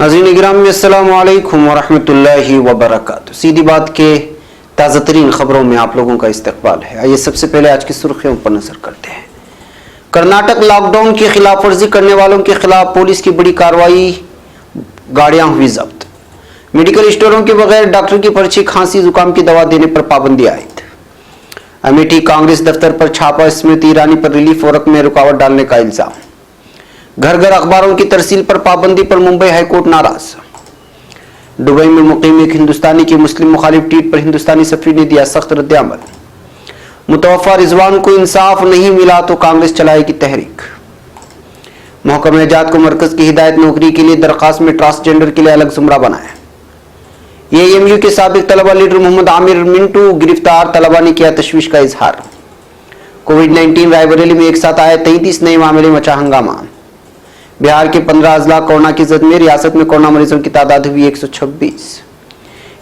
नाज़रीन इकराम अस्सलाम वालेकुम वरहमतुल्लाहि वबरकातुहू। सीधी बात के ताज़ा तरीन खबरों में आप लोगों का इस्तकबाल है। आइए सबसे पहले आज की सुर्खियों पर नजर करते हैं। कर्नाटक लॉकडाउन की खिलाफ वर्जी करने वालों के खिलाफ पुलिस की बड़ी कार्रवाई, गाड़ियां हुई जब्त। मेडिकल स्टोरों के बगैर डॉक्टर की पर्ची, खांसी जुकाम की दवा देने पर पाबंदी आयद। अमेठी कांग्रेस दफ्तर पर छापा, स्मृति ईरानी पर रिलीफ वर्क में रुकावट डालने का इल्जाम। घर घर अखबारों की तरसील पर पाबंदी पर मुंबई हाईकोर्ट नाराज। दुबई में मुकीम एक हिंदुस्तानी की मुस्लिम मुखालिफ ट्वीट पर हिंदुस्तानी सफीर ने दिया सख्त रद्द-ए-अमल। मुतवफ़्फ़ा रिजवान को इंसाफ नहीं मिला तो कांग्रेस चलाएगी तहरीक। महकमा जात को मरकज की हिदायत, नौकरी के लिए दरखास्त में ट्रांसजेंडर के लिए अलग जुमरा बनाया। एएमयू के साबिक तलबा लीडर मोहम्मद आमिर मिंटू गिरफ्तार, तलबा ने किया तशवीश का इजहार। कोविड-19 रायबरेली में एक साथ आए 33 नए मामले, मचा हंगामा। बिहार के 15 अजला कोरोना की जद में, रियासत में कोरोना मरीजों की तादाद हुई 126।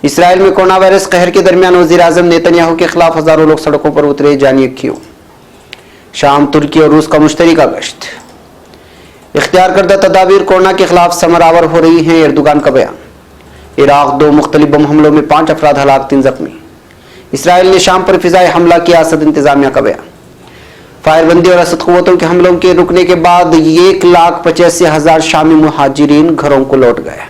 इसराइल में कोरोना वायरस कहर के दरमियान वजीर आजम नेतन्याहू के खिलाफ हजारों लोग सड़कों पर उतरे, जानिए क्यों। शाम, तुर्की और रूस का मुश्तरका गश्त। इख्तियार करदा तदाबीर कोरोना के खिलाफ समरावर हो रही हैं, एर्दोगान का बयान। इराक, 2 मुख्तलिफ बम हमलों में 5 अफराद हलाक, 3 जख्मी। इसराइल ने शाम पर फिजाई हमला किया, असद इंतजामिया का बयान। फायरबंदी और असद कुव्वतों के हमलों के रुकने के बाद 1,85,000 शामी मुहाजिरीन घरों को लौट गए।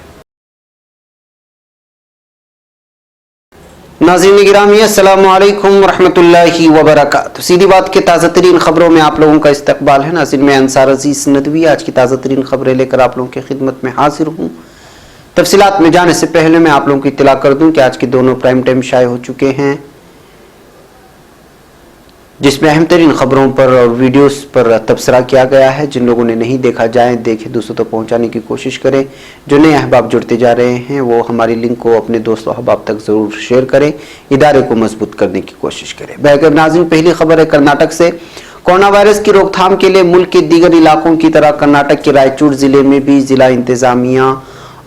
नाज़रीन गिरामी, अस्सलामु अलैकुम वरहमतुल्लाहि वबरकातुहू। सीधी बात के ताज़ा तरीन खबरों में आप लोगों का इस्तकबाल है। नाज़रीन, मैं अंसार अजीज नदवी आज की ताज़ा तरीन खबरें लेकर आप लोगों की खिदमत में हाजिर हूँ। तफसीलात में जाने से पहले मैं आप लोगों को इत्तला कर दूं कि आज की दोनों प्राइम टाइम शाये हो चुके हैं, जिसमें अहम तरीन खबरों पर और वीडियोस पर तबसरा किया गया है। जिन लोगों ने नहीं देखा, जाएं देखें, दूसरों तक पहुंचाने की कोशिश करें। जो नए अहबाब जुड़ते जा रहे हैं वो हमारी लिंक को अपने दोस्तों अहबाब तक ज़रूर शेयर करें, इदारे को मजबूत करने की कोशिश करें। बैकअप नाज़रीन, पहली खबर है कर्नाटक से। कोरोना वायरस की रोकथाम के लिए मुल्क के दीगर इलाकों की तरह कर्नाटक के रायचूर जिले में भी जिला इंतजामिया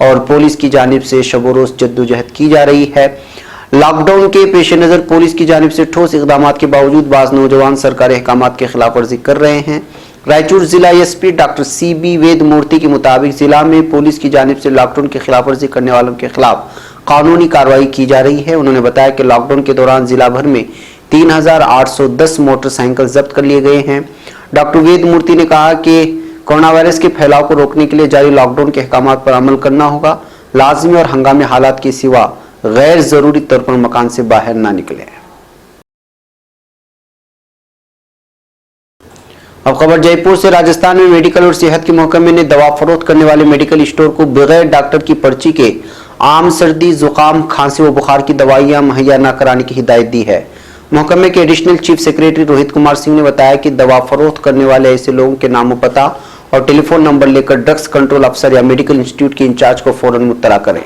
और पुलिस की जानिब से शब-ओ-रोज़ जद्दोजहद की जा रही है। लॉकडाउन के पेश नज़र पुलिस की जानिब से ठोस इकदाम के बावजूद बाज़ नौजवान सरकारी अहकामात के खिलाफ वर्जी कर रहे हैं। रायचूर जिला एसपी डॉक्टर CB वेदमूर्ति के मुताबिक जिला में पुलिस की जानिब से लॉकडाउन की खिलाफ वर्जी करने वालों के खिलाफ कानूनी कार्रवाई की जा रही है। उन्होंने बताया कि लॉकडाउन के दौरान जिला भर में 3,810 मोटरसाइकिल जब्त कर लिए गए हैं। डॉक्टर वेदमूर्ति ने कहा कि कोरोना वायरस के फैलाव को रोकने के लिए जारी लॉकडाउन के अहकामात पर अमल करना होगा। लाजमी और हंगामी हालात के सिवा गैर जरूरी तौर पर मकान से बाहर ना निकले। अब खबर जयपुर से। राजस्थान में मेडिकल और सेहत के महकमे ने दवा फरोख्त करने वाले मेडिकल स्टोर को बगैर डॉक्टर की पर्ची के आम सर्दी, जुकाम, खांसी व बुखार की दवाइयां मुहैया न कराने की हिदायत दी है। महकमे के additional chief secretary Rohit Kumar Singh ने बताया कि दवा फरोख्त करने वाले ऐसे लोगों के नामों, पता और टेलीफोन नंबर लेकर ड्रग्स कंट्रोल अफसर या मेडिकल इंस्टीट्यूट के इंचार्ज को फौरन मुत्तला करें।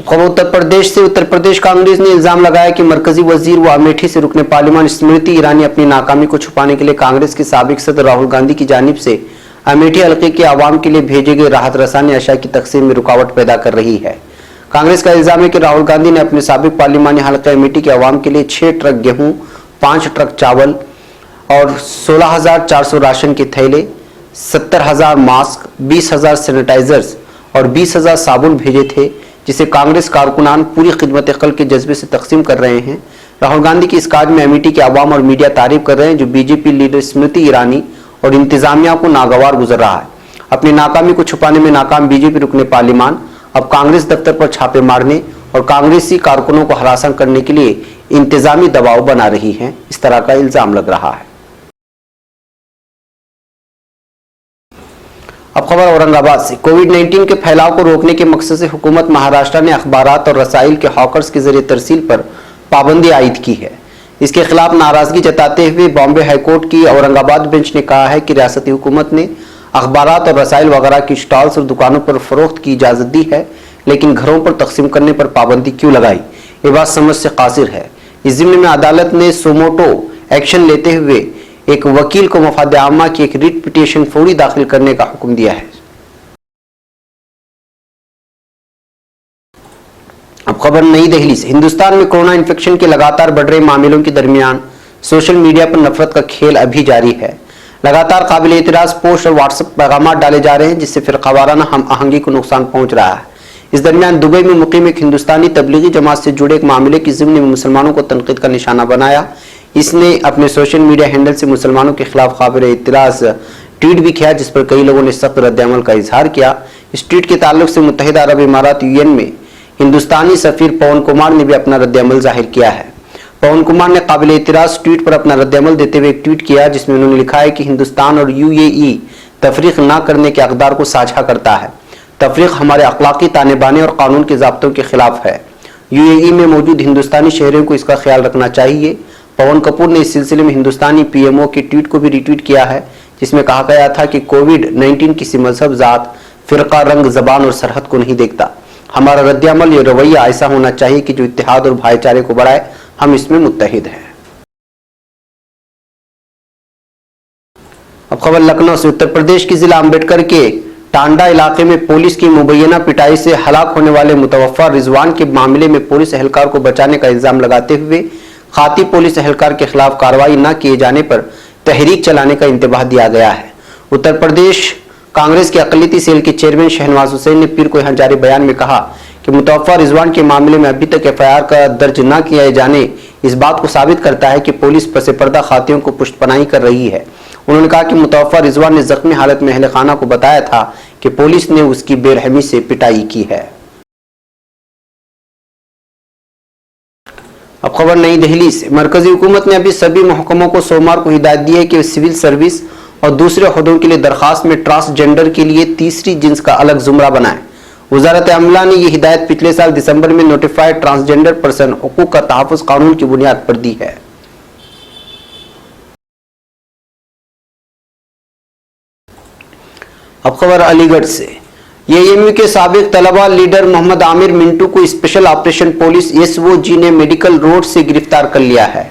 खबर उत्तर प्रदेश से। उत्तर प्रदेश कांग्रेस ने इल्जाम लगाया कि मरकजी वजीर व अमेठी से रुकने पार्लियामान स्मृति ईरानी अपनी नाकामी को छुपाने के लिए कांग्रेस के साबिक सदर राहुल गांधी की जानिब से अमेठी हल्के के आवाम के लिए भेजे गए राहत रसानी अशया की तकसीम में रुकावट पैदा कर रही है। कांग्रेस का इल्जाम है कि राहुल गांधी ने अपने साबिक पार्लिमानी हल्का अमेठी के आवाम के लिए 6 ट्रक गेहूं, 5 ट्रक चावल और 16,400 राशन के थैले, 70,000 मास्क, 20,000 सैनिटाइजर्स और 20,000 साबुन भेजे थे, जिसे कांग्रेस कारकुनान पूरी खिदमत अकल के जज्बे से तकसीम कर रहे हैं। राहुल गांधी की इस काज में अमेठी के आवाम और मीडिया तारीफ कर रहे हैं, जो बीजेपी लीडर स्मृति ईरानी और इंतजामिया को नागवार गुजर रहा है। अपनी नाकामी को छुपाने में नाकाम बीजेपी रुकने पार्लिमान अब कांग्रेस दफ्तर पर छापे मारने और कांग्रेसी कारकुनों को हरासा करने के लिए इंतजामी दबाव बना रही है, इस तरह का इल्जाम लग रहा है। अब खबर औरंगाबाद से। कोविड-19 के फैलाव को रोकने के मकसद से हुकूमत महाराष्ट्र ने अखबारात और रसाइल के हॉकर्स के जरिए तरसील पर पाबंदी आयद की है। इसके खिलाफ नाराजगी जताते हुए बॉम्बे हाईकोर्ट की औरंगाबाद बेंच ने कहा है कि रियासती हुकूमत ने अखबारात और रसाइल वगैरह की स्टॉल्स और दुकानों पर फरोख्त की इजाजत दी है, लेकिन घरों पर तकसीम करने पर पाबंदी क्यों लगाई, ये बात समझ से कासिर है। इस जिम्मे में अदालत ने सोमोटो एक्शन लेते हुए एक वकील को मफाद आमा की एक रिट पिटीशन फौरी दाखिल करने का हुक्म दिया है। अब खबर नई दिल्ली से। हिंदुस्तान में कोरोना इन्फेक्शन के लगातार बढ़ रहे मामलों के दरमियान सोशल मीडिया पर नफरत का खेल अभी जारी है। लगातार काबिल एतराज पोस्ट और व्हाट्सएप पैगाम डाले जा रहे हैं जिससे फिरका वाराना हम आहंगी को नुकसान पहुंच रहा है। इस दरमियान दुबई में मुकीम एक हिंदुस्तानी तबलीगी जमात से जुड़े एक मामले की ज़िम्न में मुसलमानों को तनकीद का निशाना बनाया। इसने अपने सोशल मीडिया हैंडल से मुसलमानों के खिलाफ काबिल एतराज ट्वीट भी किया जिस पर कई लोगों ने सख्त रद्द-ए-अमल का इजहार किया। इस ट्वीट के ताल्लुक से मुत्तहिदा अरब इमारात यूएन में हिंदुस्तानी सफीर पवन कुमार ने भी अपना रद्द-ए-अमल जाहिर किया है। पवन कुमार ने काबिल एतराज ट्वीट पर अपना रद्द-ए-अमल देते हुए एक ट्वीट किया जिसमें उन्होंने लिखा है कि हिंदुस्तान और यूएई तफरीक न करने के अक़दार को साझा करता है। तफरीक हमारे अखलाकी ताने बाने और कानून के ज़ाब्तों के खिलाफ है। यूएई में मौजूद हिंदुस्तानी शहरियों को इसका ख्याल रखना चाहिए। पवन कपूर ने इस सिलसिले में हिंदुस्तानी पीएमओ के ट्वीट को भी रिट्वीट किया है जिसमें कहा गया था कि कोविड-19 किसी मजहब, जात, फिरका, रंग, जबान और सरहद को नहीं देखता। हमारा रद्द-ए-अमल ये रवैया ऐसा होना चाहिए कि जो इत्तेहाद और भाईचारे को बढ़ाए। हम इसमें मुत्तहिद हैं। अब खबर लखनऊ से। उत्तर प्रदेश की जिला अम्बेडकर के टांडा इलाके में पुलिस की मुबैना पिटाई से हलाक होने वाले मुतवफ़ा रिजवान के मामले में पुलिस एहलकार को बचाने का इल्जाम लगाते हुए खाती पुलिस एहलकार के खिलाफ कार्रवाई न किए जाने पर तहरीक चलाने का इंतबाह दिया गया है। उत्तर प्रदेश कांग्रेस के अक़लियती सेल के चेयरमैन शहनवाज हुसैन ने पीर को यहाँ जारी बयान में कहा कि मुतवफ़ा रिजवान के मामले में अभी तक एफआईआर का दर्ज न किया जाने इस बात को साबित करता है कि पुलिस पसे पर्दा खातियों को पुष्टपनाही कर रही है। उन्होंने कहा कि मुतवफ़ा रिजवान ने जख्मी हालत में अहले खाना को बताया था कि पुलिस ने उसकी बेरहमी से पिटाई की है। अब खबर नई दिल्ली से। मरकजी हुकूमत ने अभी सभी महकमों को सोमवार को हिदायत दी है कि सिविल सर्विस और दूसरे ओहदों के लिए दरखास्त में ट्रांसजेंडर के लिए तीसरी जिन्स का अलग जुमरा बनाए। वजारत अमला ने यह हिदायत पिछले साल दिसंबर में नोटिफाइड ट्रांसजेंडर पर्सन हुकूक का तहफ़्फ़ुज़ कानून की बुनियाद पर दी है। अब खबर अलीगढ़ से। एएमयू के साबिक तलबा लीडर मोहम्मद आमिर मिंटू को स्पेशल ऑपरेशन पुलिस एसओजी ने मेडिकल रोड से गिरफ्तार कर लिया है।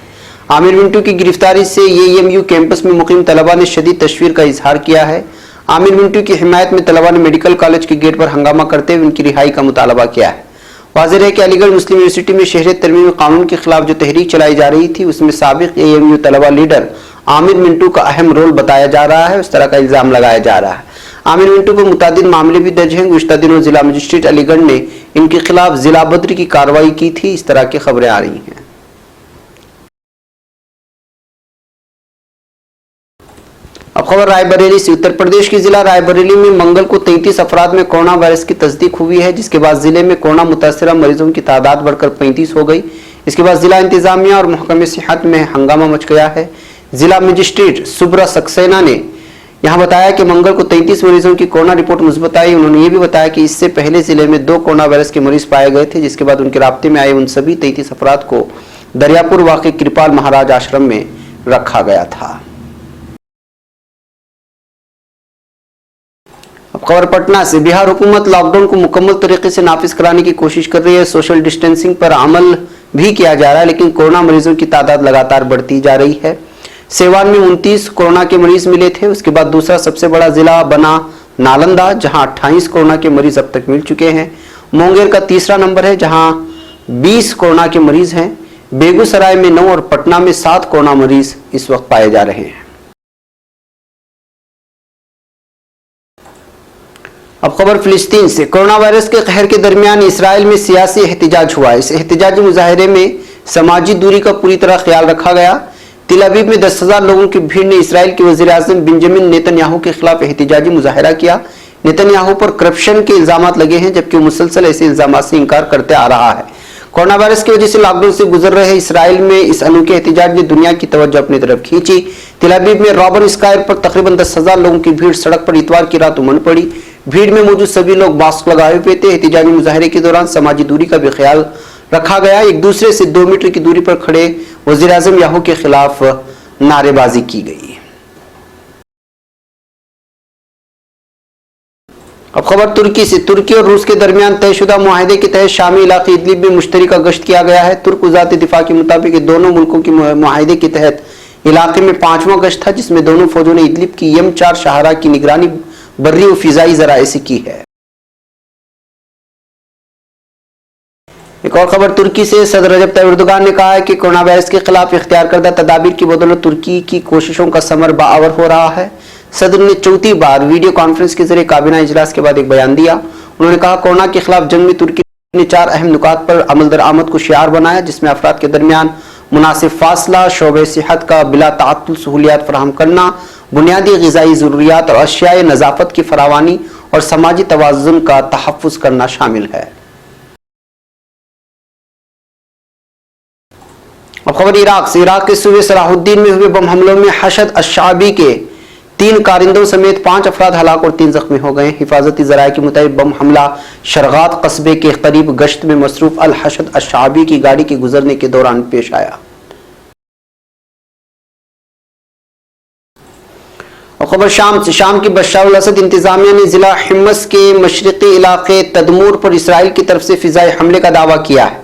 आमिर मिंटू की गिरफ्तारी से एएमयू कैंपस में मुकीम तलबा ने शदीद तशवीर का इजहार किया है। आमिर मिंटू की हिमायत में तलबा ने मेडिकल कॉलेज के गेट पर हंगामा करते हुए उनकी रिहाई का मुतालबा किया है। वाज़ेह है कि अलीगढ़ मुस्लिम यूनिवर्सिटी में शहरियत तरमीम कानून के खिलाफ जो तहरीक चलाई जा रही थी उसमें साबिक एएमयू तलबा लीडर आमिर मिंटू का अहम रोल बताया जा रहा है। उस तरह का इल्जाम लगाया जा रहा है। आमिर मिंटू पर मुतादिद मामले भी दर्ज हैं। गुज़िश्ता दिनों जिला मजिस्ट्रेट अलीगढ़ ने इनके खिलाफ जिला बद्र की कार्रवाई की थी। इस तरह की खबरें आ रही हैं। अब खबर रायबरेली से। उत्तर प्रदेश की जिला रायबरेली में मंगल को 33 अफराद में कोरोना वायरस की तस्दीक हुई है जिसके बाद जिले में कोरोना मुतासिरा मरीजों की तादाद बढ़कर 35 हो गई। इसके बाद जिला इंतजामिया और महकमे सेहत में हंगामा मच गया है। जिला मजिस्ट्रेट सुब्रा सक्सेना ने यहाँ बताया कि मंगल को 33 मरीजों की कोरोना रिपोर्ट मुस्बत आई। उन्होंने ये भी बताया कि इससे पहले जिले में 2 कोरोना वायरस के मरीज पाए गए थे जिसके बाद उनके राब्ते में आए उन सभी 33 अफराद को दरियापुर वाक़े कृपाल महाराज आश्रम में रखा गया था। अब खबर पटना से। बिहार हुकूमत लॉकडाउन को मुकम्मल तरीके से नाफिज कराने की कोशिश कर रही है। सोशल डिस्टेंसिंग पर अमल भी किया जा रहा है लेकिन कोरोना मरीजों की तादाद लगातार बढ़ती जा रही है। सेवान में 29 कोरोना के मरीज मिले थे। उसके बाद दूसरा सबसे बड़ा जिला बना नालंदा जहां 28 कोरोना के मरीज अब तक मिल चुके हैं। मुंगेर का तीसरा नंबर है जहां 20 कोरोना के मरीज हैं। बेगूसराय में 9 और पटना में 7 कोरोना मरीज इस वक्त पाए जा रहे हैं। अब खबर फिलिस्तीन से। कोरोना वायरस के कहर के दरमियान इसराइल में सियासी एहतिजाज हुआ। इस एहतिजाजी मुजाहरे में समाजी दूरी का पूरी तरह ख्याल रखा गया। तिल अवीव में 10,000 लोगों की भीड़ ने इसराइल के वज़ीर आज़म बेंजामिन नेतन्याहू के खिलाफ एहतिजाजी मुजाहरा किया। नेतन्याहू पर करप्शन के इल्जामात लगे हैं जबकि वो मुसलसल ऐसे इल्जामात से इनकार करते आ रहा है। कोरोना वायरस की वजह से लॉकडाउन से गुजर रहे इसराइल में इस अनोखे एहतिजाज ने दुनिया की तवज्जो अपनी तरफ खींची। तिल अवीव में रॉबन स्क्वायर पर तकरीबन 10,000 लोगों की भीड़ सड़क पर इतवार की रात उमड़ पड़ी। भीड़ में मौजूद सभी लोग मास्क लगाए हुए थे। एहतिजाजी मुजाहरे के दौरान समाजी दूरी का भी ख्याल रखा गया। एक दूसरे से 2 मीटर की दूरी पर खड़े वज़ीर आज़म याहू के खिलाफ नारेबाजी की गई। अब खबर तुर्की से। तुर्की और रूस के दरमियान तयशुदा मुआहदे के तहत शामी इलाके इदलिब में मुश्तरका गश्त किया गया है। तुर्क वज़ारत दिफा के मुताबिक दोनों मुल्कों के मुआहदे के तहत इलाके में 5वां गश्त था जिसमें दोनों फौजों ने इदलिब की यम-4 शहरा की निगरानी बर्री और फिजाई जराए से की है। ایک اور خبر ترکی سے، صدر رجب طیب اردوغان نے کہا ہے کہ کورونا وائرس کے خلاف اختیار کردہ تدابیر کی بدولت ترکی کی کوششوں کا ثمر باور ہو رہا ہے۔ صدر نے چوتھی بار ویڈیو کانفرنس کے ذریعے کابینہ اجلاس کے بعد ایک بیان دیا۔ انہوں نے کہا کورونا کے خلاف جنگ میں ترکی نے 4 اہم نکات پر عمل درآمد کو شعار بنایا، جس میں افراد کے درمیان مناسب فاصلہ، شعبۂ صحت کا بلا تعطل سہولیات فراہم کرنا، بنیادی غذائی ضروریات اور اشیاء نظافت کی فراوانی اور سماجی توازن کا تحفظ کرنا شامل ہے۔ اب خبر عراق سے، عراق کے صوبے صلاح الدین میں ہوئے بم حملوں میں حشد الشعبی کے 3 کارندوں سمیت 5 افراد ہلاک اور 3 زخمی ہو گئے۔ حفاظتی ذرائع کے مطابق بم حملہ شرغات قصبے کے قریب گشت میں مصروف الحشد الشعبی کی گاڑی کے گزرنے کے دوران پیش آیا۔ اور خبر شام سے، شام کی بشار الاسد انتظامیہ نے ضلع حمص کے مشرقی علاقے تدمور پر اسرائیل کی طرف سے فضائی حملے کا دعویٰ کیا ہے۔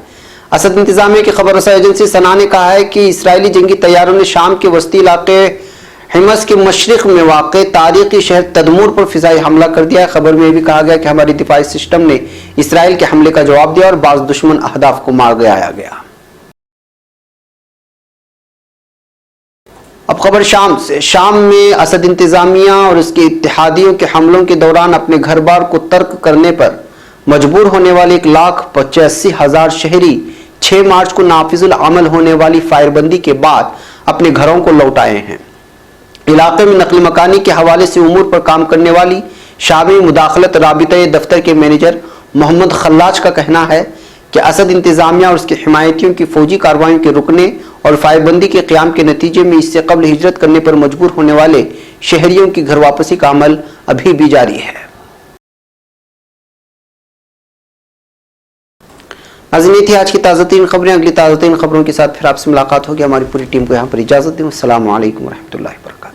اسد انتظامیہ کی خبر رساں ایجنسی سنا نے کہا ہے کہ اسرائیلی جنگی طیاروں نے شام کے وسطی علاقے حمص کے مشرق میں واقع تاریخی شہر تدمور پر فضائی حملہ کر دیا ہے۔ خبر میں یہ بھی کہا گیا کہ ہماری دفاعی سسٹم نے اسرائیل کے حملے کا جواب دیا اور بعض دشمن اہداف کو مار گیا۔ اب خبر شام سے، شام میں اسد انتظامیہ اور اس کے اتحادیوں کے حملوں کے دوران اپنے گھر بار کو ترک کرنے پر مجبور ہونے والے 1,85,000 شہری 6 مارچ کو نافذ العمل ہونے والی فائر بندی کے بعد اپنے گھروں کو لوٹ آئے ہیں۔ علاقے میں نقل مکانی کے حوالے سے امور پر کام کرنے والی شامی مداخلت رابطہ دفتر کے مینیجر محمد خلاج کا کہنا ہے کہ اسد انتظامیہ اور اس کے حمایتیوں کی فوجی کارروائیوں کے رکنے اور فائر بندی کے قیام کے نتیجے میں اس سے قبل ہجرت کرنے پر مجبور ہونے والے شہریوں کی گھر واپسی کا عمل ابھی بھی جاری ہے۔ ناظرین، یہ تھی آج کی تازہ ترین خبریں۔ اگلی تازہ ترین خبروں کے ساتھ پھر آپ سے ملاقات ہوگی۔ ہماری پوری ٹیم کو یہاں پر اجازت دیں۔ السلام علیکم ورحمۃ اللہ وبرکاتہ۔